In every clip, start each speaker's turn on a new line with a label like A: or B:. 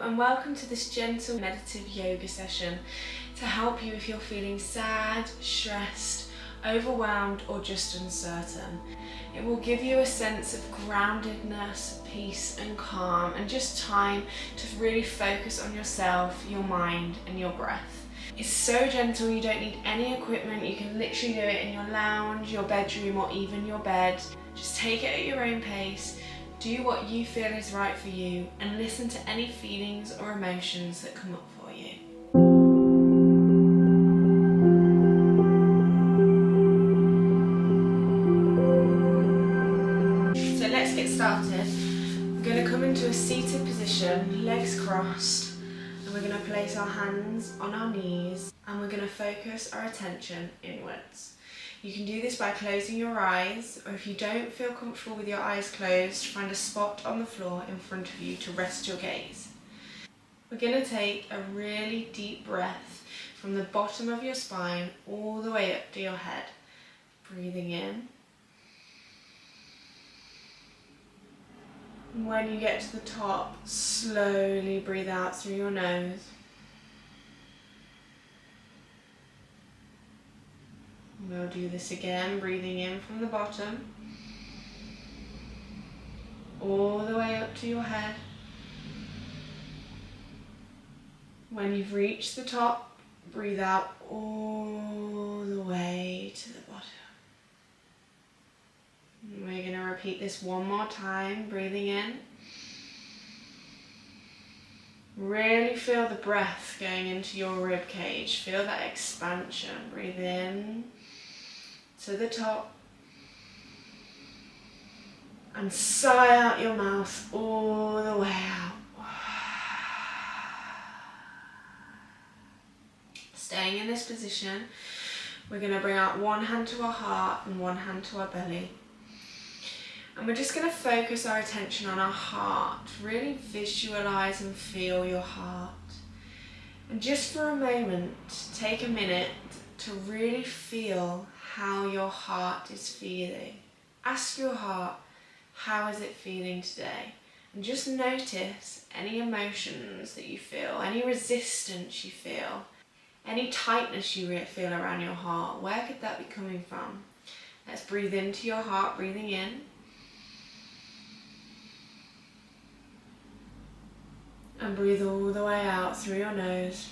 A: and welcome to this gentle meditative yoga session to help you if you're feeling sad, stressed, overwhelmed or just uncertain. It will give you a sense of groundedness, peace and calm, and just time to really focus on yourself, your mind and your breath. It's so gentle, you don't need any equipment, you can literally do it in your lounge, your bedroom or even your bed. Just take it at your own pace, do what you feel is right for you and listen to any feelings or emotions that come up for you. So let's get started. We're going to come into a seated position, legs crossed, and we're going to place our hands on our knees and we're going to focus our attention inwards. You can do this by closing your eyes, or if you don't feel comfortable with your eyes closed, find a spot on the floor in front of you to rest your gaze. We're going to take a really deep breath from the bottom of your spine all the way up to your head. Breathing in. And when you get to the top, slowly breathe out through your nose. We'll do this again, breathing in from the bottom, all the way up to your head. When you've reached the top, breathe out all the way to the bottom. And we're going to repeat this one more time, breathing in. Really feel the breath going into your rib cage, feel that expansion. Breathe in to the top and sigh out your mouth all the way out. Staying in this position, we're going to bring out one hand to our heart and one hand to our belly. And we're just going to focus our attention on our heart. Really visualize and feel your heart. And just for a moment, take a minute to really feel how your heart is feeling. Ask your heart, how is it feeling today? And just notice any emotions that you feel, any resistance you feel, any tightness you feel around your heart. Where could that be coming from? Let's breathe into your heart, breathing in. And breathe all the way out through your nose.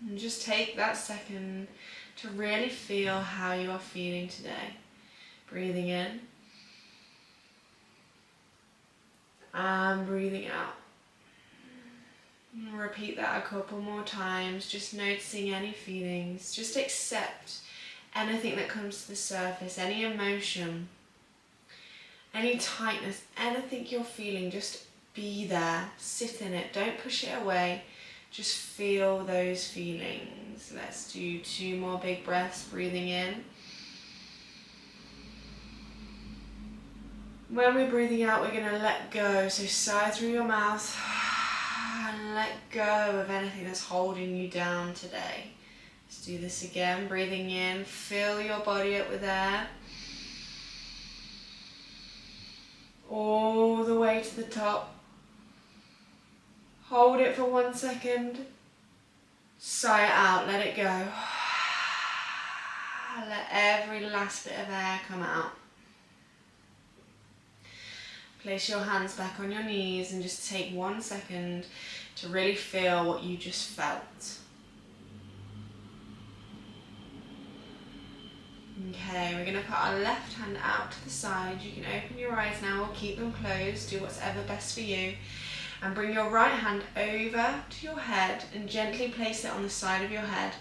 A: And just take that second to really feel how you are feeling today. Breathing in. And breathing out. And repeat that a couple more times, just noticing any feelings. Just accept anything that comes to the surface, any emotion, any tightness, anything you're feeling, just be there, sit in it, don't push it away, just feel those feelings. Let's do 2 more big breaths, breathing in. When we're breathing out, we're going to let go, so sigh through your mouth and let go of anything that's holding you down today. Let's do this again, breathing in, fill your body up with air. All the way to the top. Hold it for 1 second. Sigh it out, let it go. Let every last bit of air come out. Place your hands back on your knees and just take 1 second to really feel what you just felt. Okay, we're going to put our left hand out to the side. You can open your eyes now or keep them closed, do whatever best for you. And bring your right hand over to your head and gently place it on the side of your head.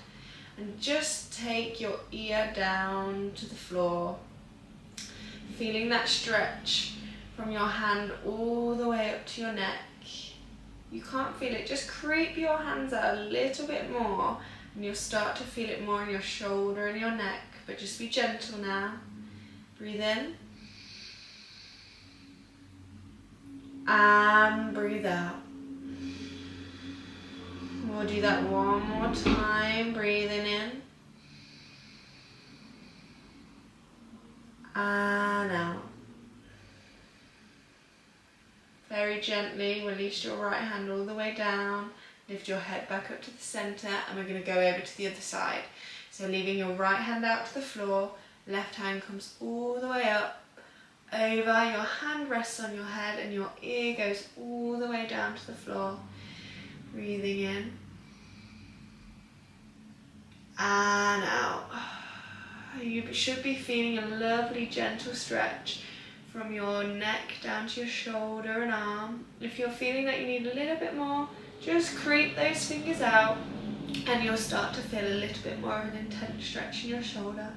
A: And just take your ear down to the floor. Feeling that stretch from your hand all the way up to your neck. You can't feel it, just creep your hands out a little bit more and you'll start to feel it more in your shoulder and your neck. But just be gentle now. Breathe in. And breathe out. We'll do that one more time. Breathing in. And out. Very gently release your right hand all the way down. Lift your head back up to the centre, and we're going to go over to the other side. So leaving your right hand out to the floor, left hand comes all the way up, over, your hand rests on your head and your ear goes all the way down to the floor. Breathing in and out. You should be feeling a lovely gentle stretch from your neck down to your shoulder and arm. If you're feeling that you need a little bit more, just creep those fingers out and you'll start to feel a little bit more of an intense stretch in your shoulder.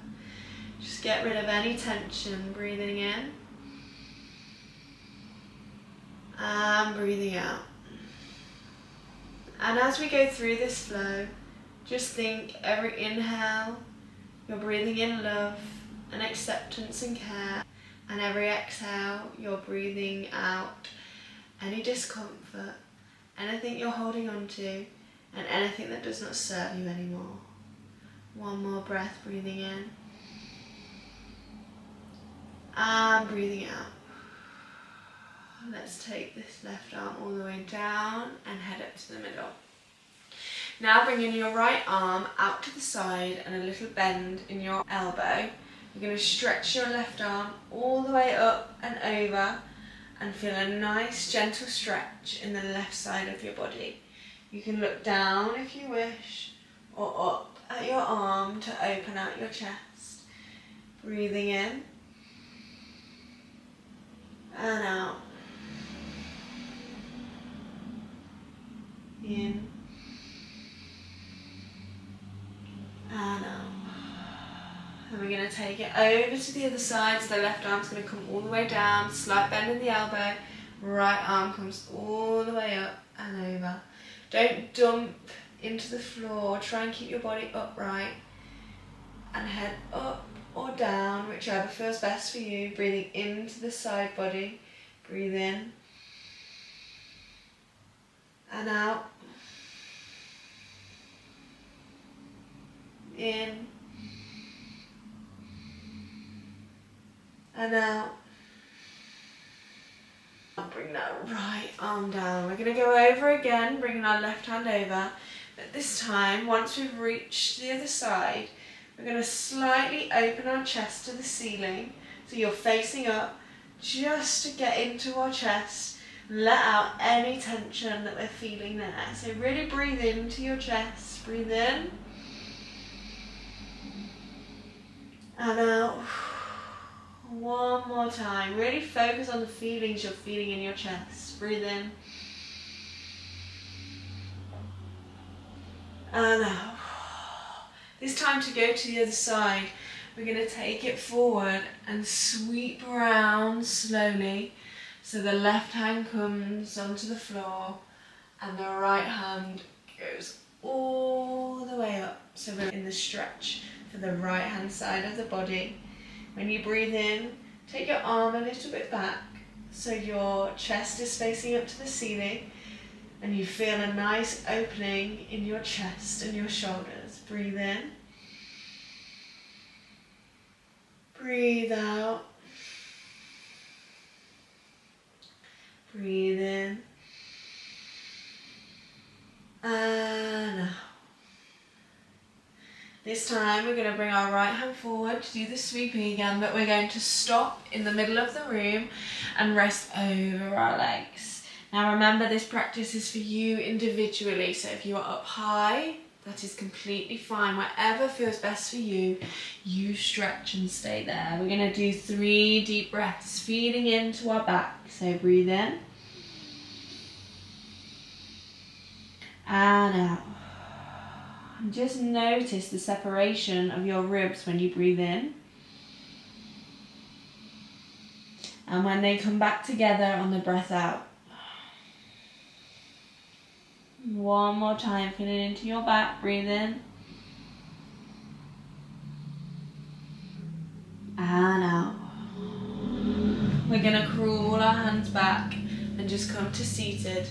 A: Just get rid of any tension, breathing in and breathing out. And as we go through this flow, just think every inhale, you're breathing in love and acceptance and care, and every exhale, you're breathing out any discomfort, anything you're holding on to, and anything that does not serve you anymore. One more breath, breathing in and breathing out. Let's take this left arm all the way down and head up to the middle. Now bringing your right arm out to the side and a little bend in your elbow. You're going to stretch your left arm all the way up and over and feel a nice gentle stretch in the left side of your body. You can look down if you wish, or up at your arm to open out your chest. Breathing in and out. In and out. And we're going to take it over to the other side, so the left arm's going to come all the way down, slight bend in the elbow, right arm comes all the way up and over. Don't dump into the floor, try and keep your body upright and head up or down, whichever feels best for you. Breathing into the side body, breathe in and out. In and out. I'll bring that right arm down. We're going to go over again, bringing our left hand over. But this time, once we've reached the other side, we're going to slightly open our chest to the ceiling. So you're facing up, just to get into our chest. Let out any tension that we're feeling there. So really breathe into your chest. Breathe in. And out. One more time. Really focus on the feelings you're feeling in your chest. Breathe in. And out. This time to go to the other side, we're going to take it forward and sweep around slowly. So the left hand comes onto the floor and the right hand goes all the way up. So we're in the stretch for the right hand side of the body. When you breathe in, take your arm a little bit back so your chest is facing up to the ceiling and you feel a nice opening in your chest and your shoulders. Breathe in. Breathe out. Breathe in. And out. This time we're going to bring our right hand forward to do the sweeping again, but we're going to stop in the middle of the room and rest over our legs. Now remember, this practice is for you individually, so if you are up high, that is completely fine. Whatever feels best for you, you stretch and stay there. We're going to do 3 deep breaths, feeding into our back. So breathe in and out. And just notice the separation of your ribs when you breathe in. And when they come back together on the breath out. One more time, feeling into your back, breathe in. And out. We're going to crawl our hands back and just come to seated.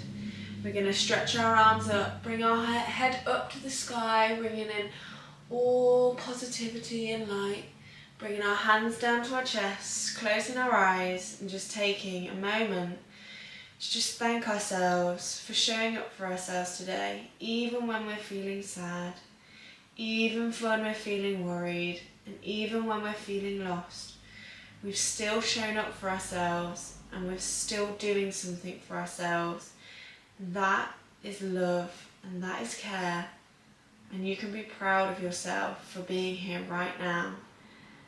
A: We're going to stretch our arms up, bring our head up to the sky, bringing in all positivity and light. Bringing our hands down to our chests, closing our eyes and just taking a moment to just thank ourselves for showing up for ourselves today, even when we're feeling sad, even when we're feeling worried, and even when we're feeling lost. We've still shown up for ourselves and we're still doing something for ourselves. That is love and that is care, and you can be proud of yourself for being here right now,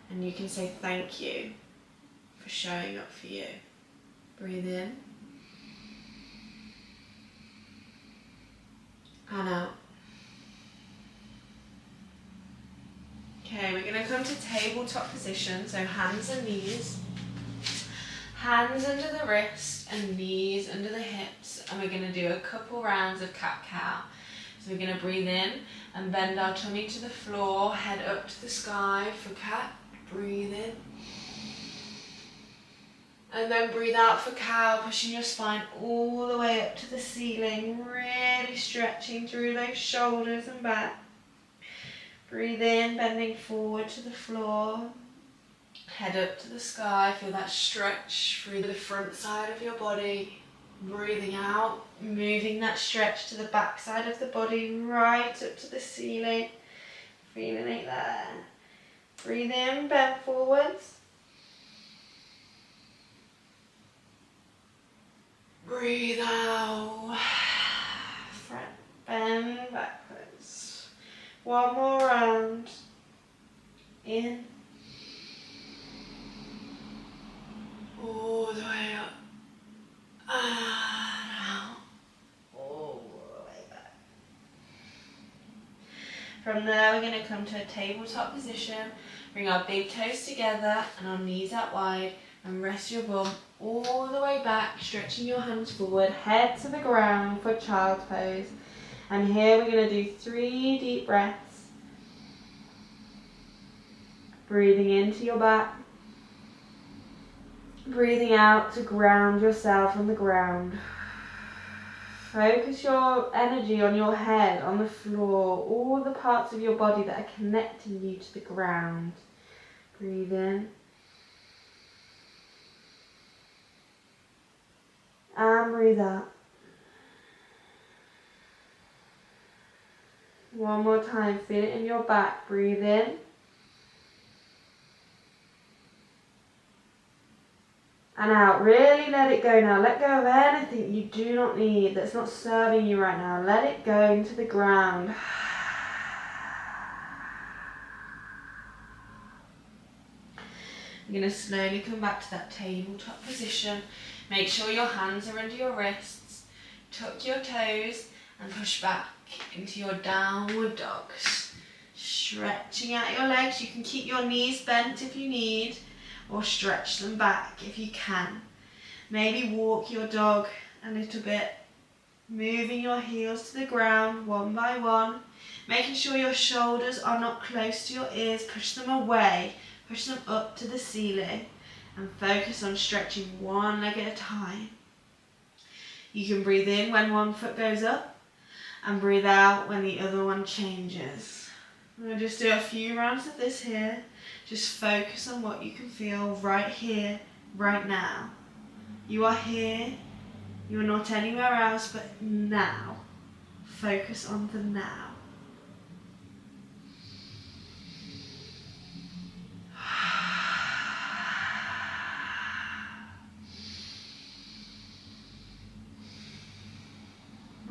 A: and you can say thank you for showing up for you. Breathe in and out. Okay, we're going to come to tabletop position, so hands and knees, hands under the wrist and knees under the hips, and we're going to do a couple rounds of cat-cow. So we're going to breathe in and bend our tummy to the floor, head up to the sky for cat, breathe in. And then breathe out for cow, pushing your spine all the way up to the ceiling, really stretching through those shoulders and back. Breathe in, bending forward to the floor, head up to the sky, feel that stretch through the front side of your body. Breathing out, moving that stretch to the back side of the body, right up to the ceiling, feeling it there. Breathe in, bend forwards. Breathe out, front bend backwards. One more round. In. All the way up. And out. All the way back. From there we're going to come to a tabletop position. Bring our big toes together and our knees out wide, and rest your bum all the way back, stretching your hands forward, head to the ground for child's pose. And here we're going to do 3 deep breaths. Breathing into your back. Breathing out to ground yourself on the ground. Focus your energy on your head, on the floor, all the parts of your body that are connecting you to the ground. Breathe in. And breathe out. One more time, feel it in your back. Breathe in. And out. Really let it go now. Let go of anything you do not need that's not serving you right now. Let it go into the ground. You're going to slowly come back to that tabletop position. Make sure your hands are under your wrists. Tuck your toes and push back into your downward dogs. Stretching out your legs. You can keep your knees bent if you need, or stretch them back if you can. Maybe walk your dog a little bit, moving your heels to the ground one by one, making sure your shoulders are not close to your ears. Push them away, push them up to the ceiling, and focus on stretching one leg at a time. You can breathe in when one foot goes up and breathe out when the other one changes. I'm going to just do a few rounds of this here. Just focus on what you can feel right here, right now. You are here. You are not anywhere else but now. Focus on the now.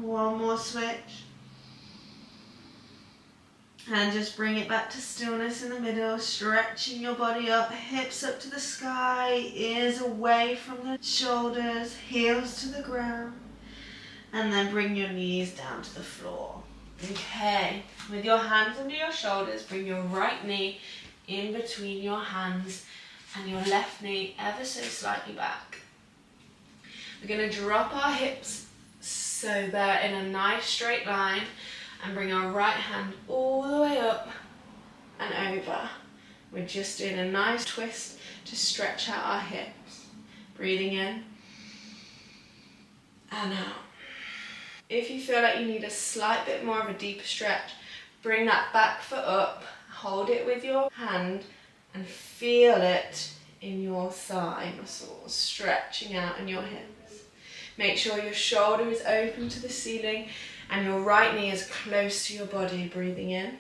A: One more switch. And just bring it back to stillness in the middle, stretching your body up, hips up to the sky, ears away from the shoulders, heels to the ground. And then bring your knees down to the floor. Okay, with your hands under your shoulders, bring your right knee in between your hands and your left knee ever so slightly back. We're going to drop our hips so they're in a nice straight line, and bring our right hand all the way up and over. We're just doing a nice twist to stretch out our hips. Breathing in and out. If you feel like you need a slight bit more of a deeper stretch, bring that back foot up, hold it with your hand and feel it in your thigh muscles, stretching out in your hips. Make sure your shoulder is open to the ceiling and your right knee is close to your body. Breathing in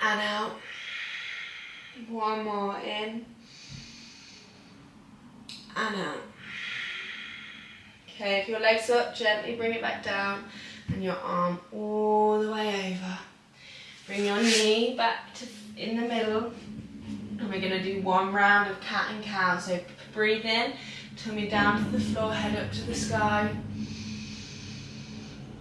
A: and out. One more, in and out. Okay, if your leg's up, gently bring it back down and your arm all the way over. Bring your knee back to in the middle, and we're going to do one round of cat and cow. So breathe in, tummy down to the floor, head up to the sky,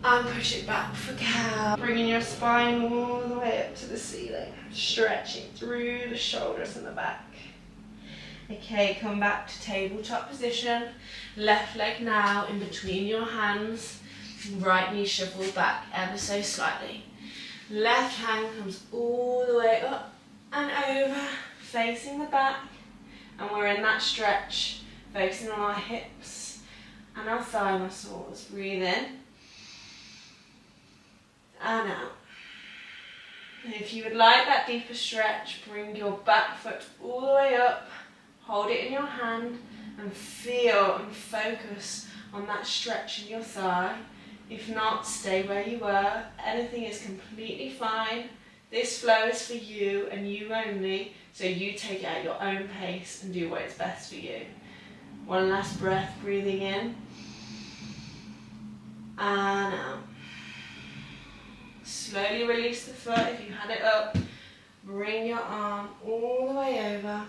A: and push it back for cow. Bringing your spine all the way up to the ceiling, stretching through the shoulders and the back. Okay, come back to tabletop position. Left leg now in between your hands, right knee shuffled back ever so slightly. Left hand comes all the way up and over, facing the back, and we're in that stretch, focusing on our hips and our thigh muscles. Breathe in and out. And if you would like that deeper stretch, bring your back foot all the way up, hold it in your hand and feel and focus on that stretch in your thigh. If not, stay where you were. Anything is completely fine. This flow is for you and you only, so you take it at your own pace and do what is best for you. One last breath, breathing in and out. Slowly release the foot if you had it up. Bring your arm all the way over.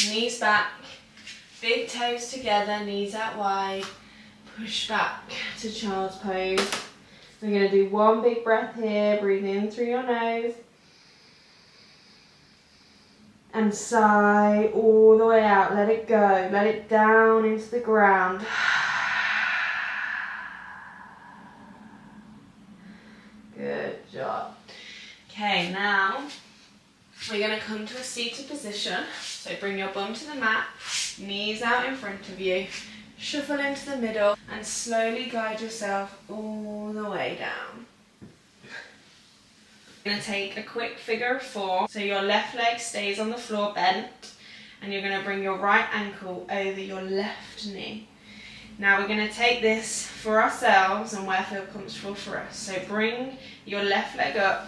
A: Knees back, big toes together, knees out wide. Push back to child's pose. We're going to do one big breath here. Breathe in through your nose. And sigh all the way out. Let it go. Let it down into the ground. Good job. Okay, now we're going to come to a seated position. So bring your bum to the mat, knees out in front of you. Shuffle into the middle and slowly guide yourself all the way down. You're going to take a quick figure of 4. So your left leg stays on the floor bent, and you're going to bring your right ankle over your left knee. Now we're going to take this for ourselves and where feels comfortable for us. So bring your left leg up,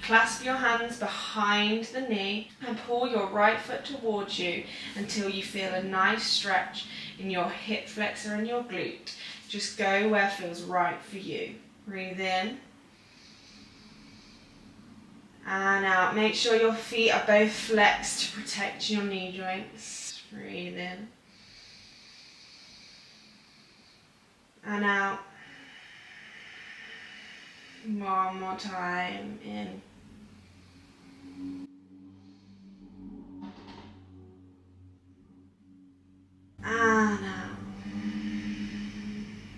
A: clasp your hands behind the knee and pull your right foot towards you until you feel a nice stretch in your hip flexor and your glute. Just go where feels right for you. Breathe in and out. Make sure your feet are both flexed to protect your knee joints. Breathe in and out. One more time. In and out.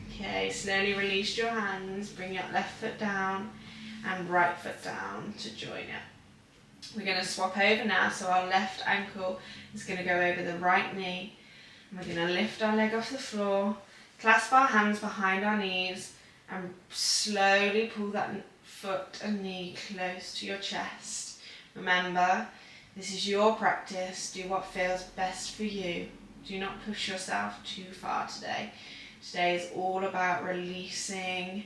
A: Okay, slowly release your hands, bring your left foot down and right foot down to join it. We're going to swap over now, so our left ankle is going to go over the right knee. And we're going to lift our leg off the floor, clasp our hands behind our knees and slowly pull that foot and knee close to your chest. Remember, this is your practice. Do what feels best for you. Do not push yourself too far today. Today is all about releasing,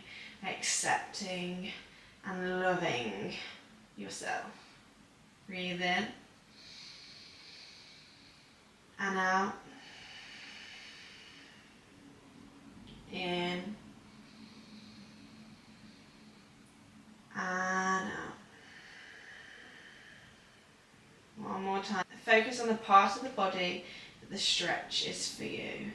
A: accepting, and loving yourself. Breathe in and out. In and out. One more time. Focus on the part of the body that the stretch is for you.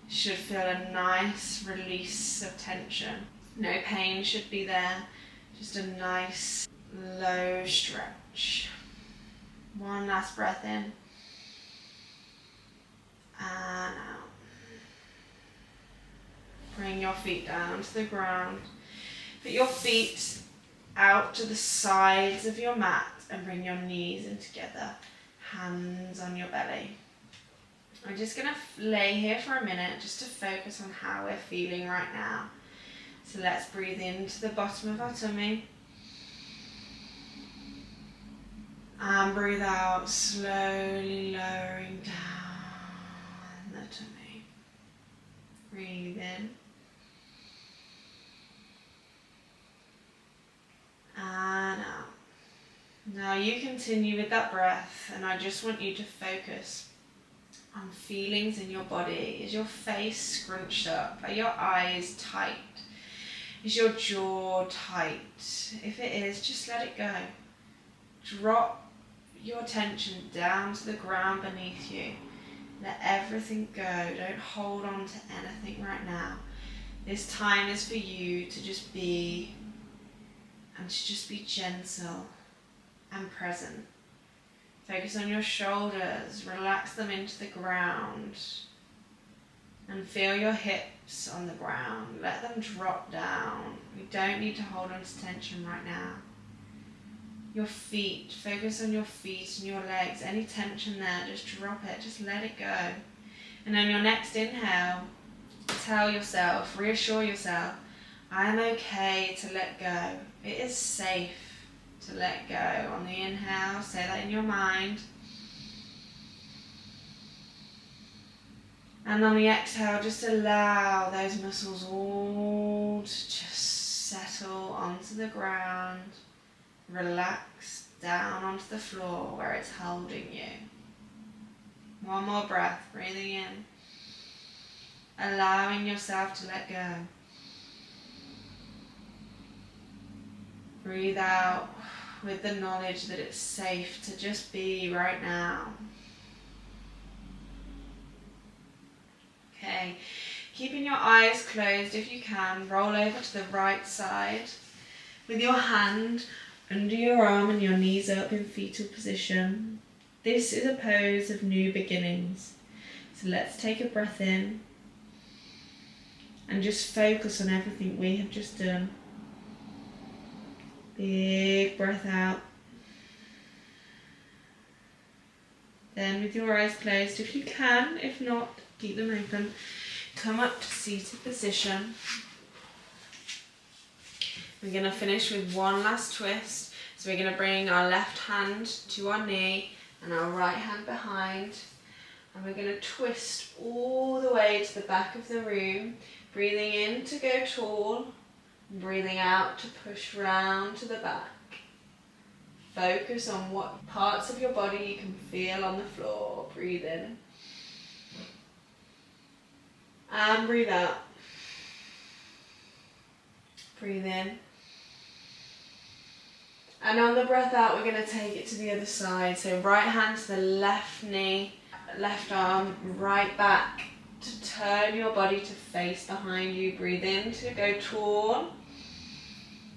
A: You should feel a nice release of tension. No pain should be there. Just a nice low stretch. One last breath in and out. Bring your feet down to the ground. Put your feet out to the sides of your mat and bring your knees in together, hands on your belly. I'm just going to lay here for a minute just to focus on how we're feeling right now. So let's breathe into the bottom of our tummy and breathe out, slowly lowering down. Breathe in. And out. Now you continue with that breath, and I just want you to focus on feelings in your body. Is your face scrunched up? Are your eyes tight? Is your jaw tight? If it is, just let it go. Drop your attention down to the ground beneath you. Let everything go. Don't hold on to anything right now. This time is for you to just be, and to just be gentle and present. Focus on your shoulders. Relax them into the ground. And feel your hips on the ground. Let them drop down. We don't need to hold on to tension right now. Your feet. Focus on your feet and your legs. Any tension there, just drop it. Just let it go. And on your next inhale, tell yourself, reassure yourself, I am okay to let go. It is safe to let go. On the inhale, say that in your mind. And on the exhale, just allow those muscles all to just settle onto the ground. Relax down onto the floor where it's holding you. One more breath, breathing in. Allowing yourself to let go. Breathe out with the knowledge that it's safe to just be right now. Okay, keeping your eyes closed if you can, roll over to the right side with your hand under your arm and your knees up in fetal position. This is a pose of new beginnings. So let's take a breath in and just focus on everything we have just done. Big breath out. Then with your eyes closed if you can, if not, keep them open. Come up to seated position. We're going to finish with one last twist. So we're going to bring our left hand to our knee and our right hand behind. And we're going to twist all the way to the back of the room. Breathing in to go tall. Breathing out to push round to the back. Focus on what parts of your body you can feel on the floor. Breathe in. And breathe out. Breathe in. And on the breath out, we're going to take it to the other side. So right hand to the left knee, left arm, right back to turn your body to face behind you. Breathe in to go tall.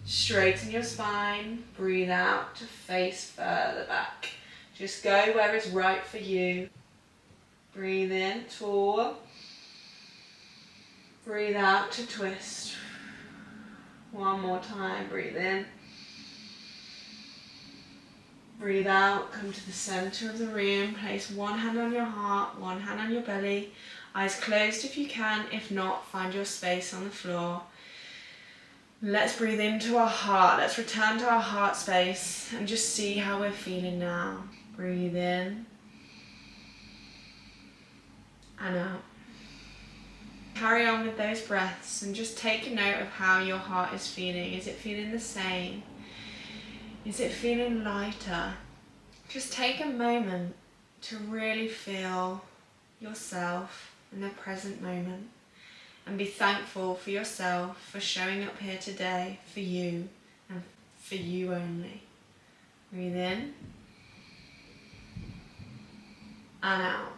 A: Straighten your spine. Breathe out to face further back. Just go where it's right for you. Breathe in, tall. Breathe out to twist. One more time, breathe in. Breathe out, come to the center of the room. Place one hand on your heart, one hand on your belly. Eyes closed if you can, if not, find your space on the floor. Let's breathe into our heart. Let's return to our heart space and just see how we're feeling now. Breathe in and out. Carry on with those breaths and just take a note of how your heart is feeling. Is it feeling the same? Is it feeling lighter? Just take a moment to really feel yourself in the present moment and be thankful for yourself for showing up here today for you and for you only. Breathe in and out.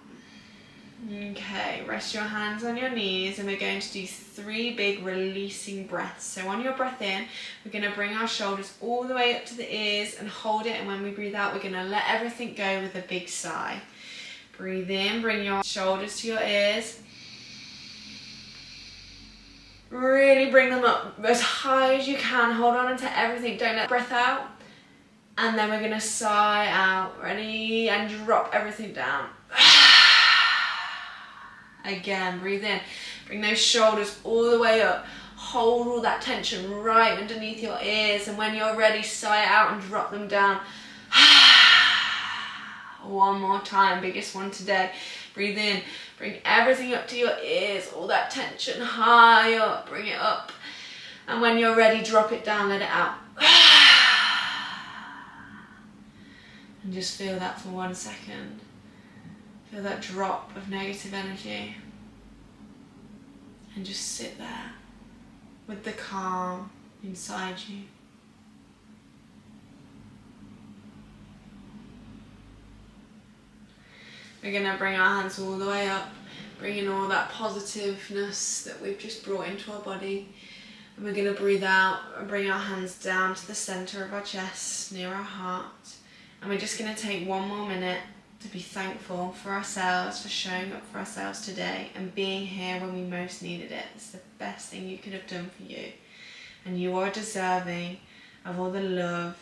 A: Okay, rest your hands on your knees and we're going to do 3 big releasing breaths. So on your breath in, we're going to bring our shoulders all the way up to the ears and hold it, and when we breathe out, we're going to let everything go with a big sigh. Breathe in, bring your shoulders to your ears. Really bring them up as high as you can. Hold on to everything, don't let breath out. And then we're going to sigh out. Ready? And drop everything down. Again, breathe in. Bring those shoulders all the way up. Hold all that tension right underneath your ears. And when you're ready, sigh out and drop them down. One more time, biggest one today. Breathe in, bring everything up to your ears, all that tension high up, bring it up. And when you're ready, drop it down, let it out. And just feel that for 1 second. Feel that drop of negative energy. And just sit there with the calm inside you. We're going to bring our hands all the way up, bringing all that positiveness that we've just brought into our body. And we're going to breathe out and bring our hands down to the center of our chest, near our heart. And we're just going to take 1 more minute to be thankful for ourselves, for showing up for ourselves today and being here when we most needed it. It's the best thing you could have done for you. And you are deserving of all the love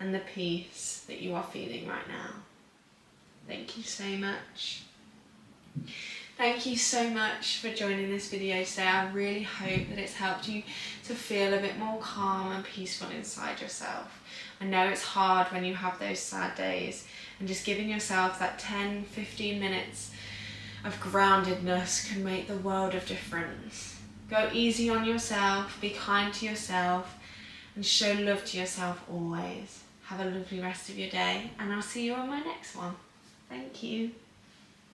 A: and the peace that you are feeling right now. Thank you so much. Thank you so much for joining this video today. I really hope that it's helped you to feel a bit more calm and peaceful inside yourself. I know it's hard when you have those sad days, and just giving yourself that 10-15 minutes of groundedness can make the world of difference. Go easy on yourself, be kind to yourself, and show love to yourself always. Have a lovely rest of your day, and I'll see you on my next one. Thank you.